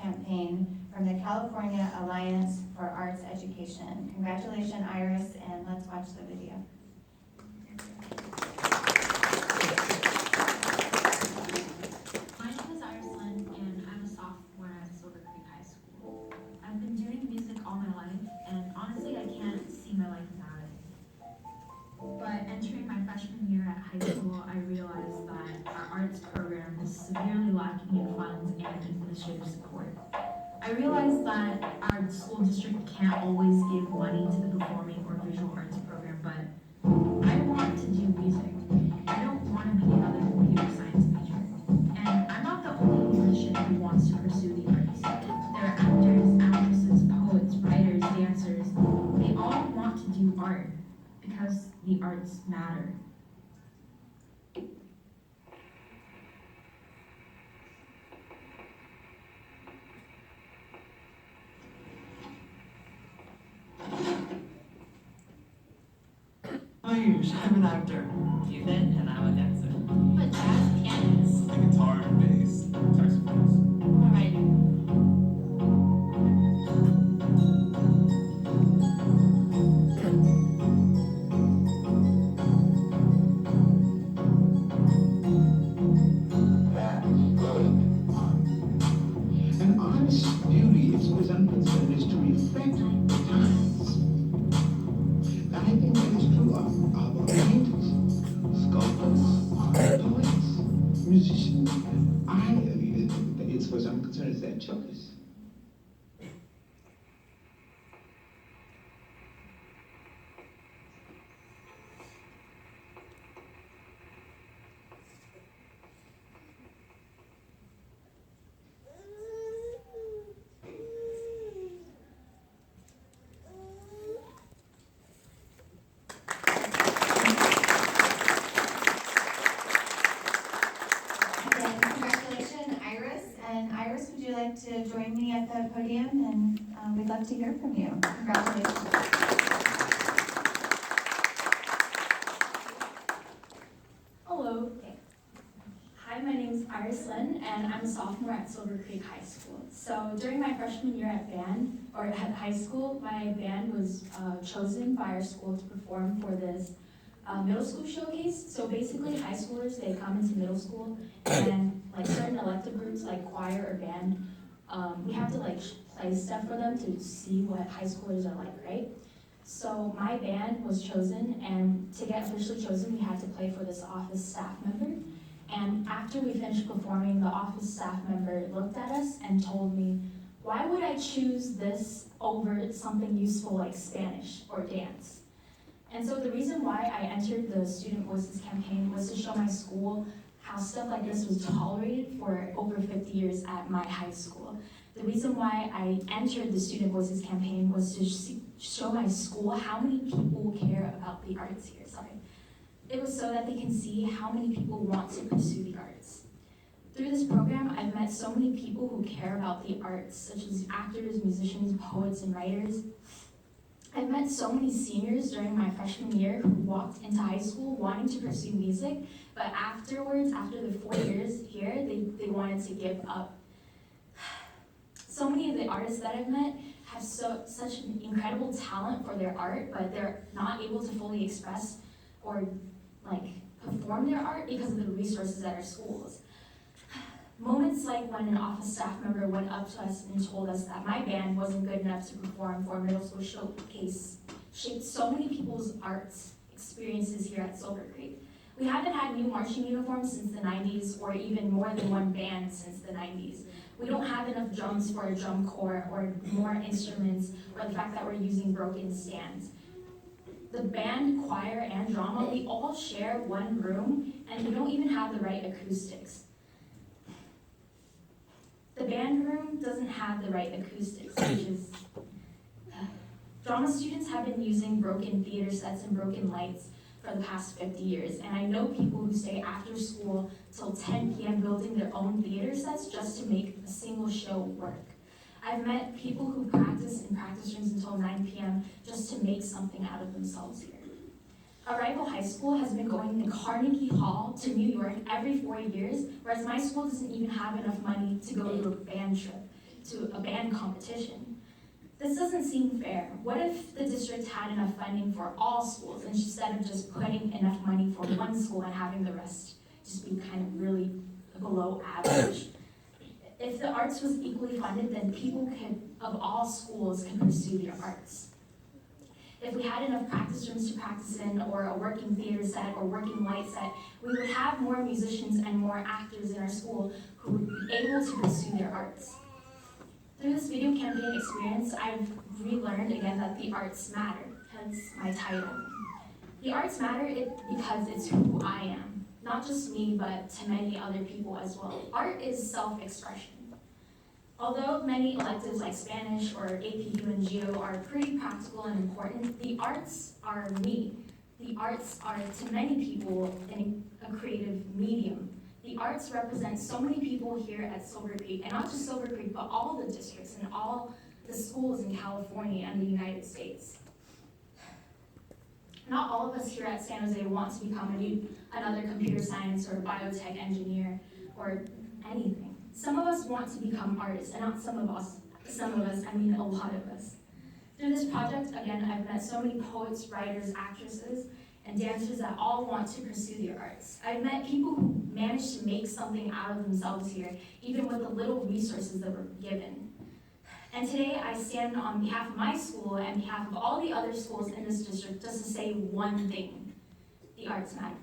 campaign from the California Alliance for Arts Education. Congratulations, Iris, and let's watch the video. My name is Iris Lynn, and I'm a sophomore at Silver Creek High School. I've been doing music all my life, and honestly, I can't see my life without it. But entering my freshman year at high school, I realized that our arts program was severely lacking in funds and administrative support. I realized that our school district can't always give money to the performing or visual arts program, but I want to do music. I don't want to be another computer science major. And I'm not the only musician who wants to pursue the arts. There are actors, actresses, poets, writers, dancers. They all want to do art because the arts matter. I'm an actor. Ethan, and I'm a dancer. But jazz pianist. The guitar and bass, saxophones. Alright. That's good. An artist's beauty, as far as I'm concerned, is to reflect the times. And I think that is true of painters, sculptors, poets, musicians. As far as I'm concerned, it's that choice. Again, congratulations, Iris. And Iris, would you like to join me at the podium? And we'd love to hear from you. Congratulations. Hello. Hi, my name is Iris Lynn, and I'm a sophomore at Silver Creek High School. So during my freshman year at band, or at high school, my band was chosen by our school to perform for this middle school showcase. So basically, high schoolers, they come into middle school, and like certain elective groups like choir or band, we have to like play stuff for them to see what high schoolers are like, right? So my band was chosen, and to get officially chosen, we had to play for this office staff member. And after we finished performing, the office staff member looked at us and told me, why would I choose this over something useful like Spanish or dance? And so the reason why I entered the Student Voices campaign was to show my school how stuff like this was tolerated for over 50 years at my high school. The reason why I entered the Student Voices campaign was to show my school how many people care about the arts here, It was so that they can see how many people want to pursue the arts. Through this program, I've met so many people who care about the arts, such as actors, musicians, poets, and writers. I've met so many seniors during my freshman year who walked into high school wanting to pursue music, but afterwards, after the 4 years here, they wanted to give up. So many of the artists that I've met have such an incredible talent for their art, but they're not able to fully express or perform their art because of the resources at our schools. Moments like when an office staff member went up to us and told us that my band wasn't good enough to perform for a middle school showcase shaped so many people's arts experiences here at Silver Creek. We haven't had new marching uniforms since the 90s, or even more than one band since the 90s. We don't have enough drums for a drum corps, or more instruments, or the fact that we're using broken stands. The band, choir, and drama, we all share one room, and we don't even have the right acoustics. The band room doesn't have the right acoustics, which is... Drama students have been using broken theater sets and broken lights for the past 50 years, and I know people who stay after school till 10 p.m. building their own theater sets just to make a single show work. I've met people who practice in practice rooms until 9 p.m. just to make something out of themselves here. Arrival High School has been going to Carnegie Hall to New York every 4 years, whereas my school doesn't even have enough money to go to a band trip. to a band competition. This doesn't seem fair. What if the district had enough funding for all schools instead of just putting enough money for one school and having the rest just be kind of really below average? If the arts was equally funded, then people of all schools could pursue their arts. If we had enough practice rooms to practice in, or a working theater set or working light set, we would have more musicians and more actors in our school who would be able to pursue their arts. Through this video campaign experience, I've relearned again that the arts matter, hence my title. The arts matter because it's who I am, not just me, but to many other people as well. Art is self-expression. Although many electives like Spanish or AP Human Geo are pretty practical and important, the arts are me. The arts are, to many people, a creative medium. The arts represent so many people here at Silver Creek, and not just Silver Creek, but all the districts and all the schools in California and the United States. Not all of us here at San Jose want to become another computer science or biotech engineer or anything. Some of us want to become artists, and not some of us, I mean a lot of us. Through this project, again, I've met so many poets, writers, actresses, and dancers that all want to pursue their arts. I've met people who managed to make something out of themselves here, even with the little resources that were given. And today I stand on behalf of my school and behalf of all the other schools in this district just to say one thing: the arts matter.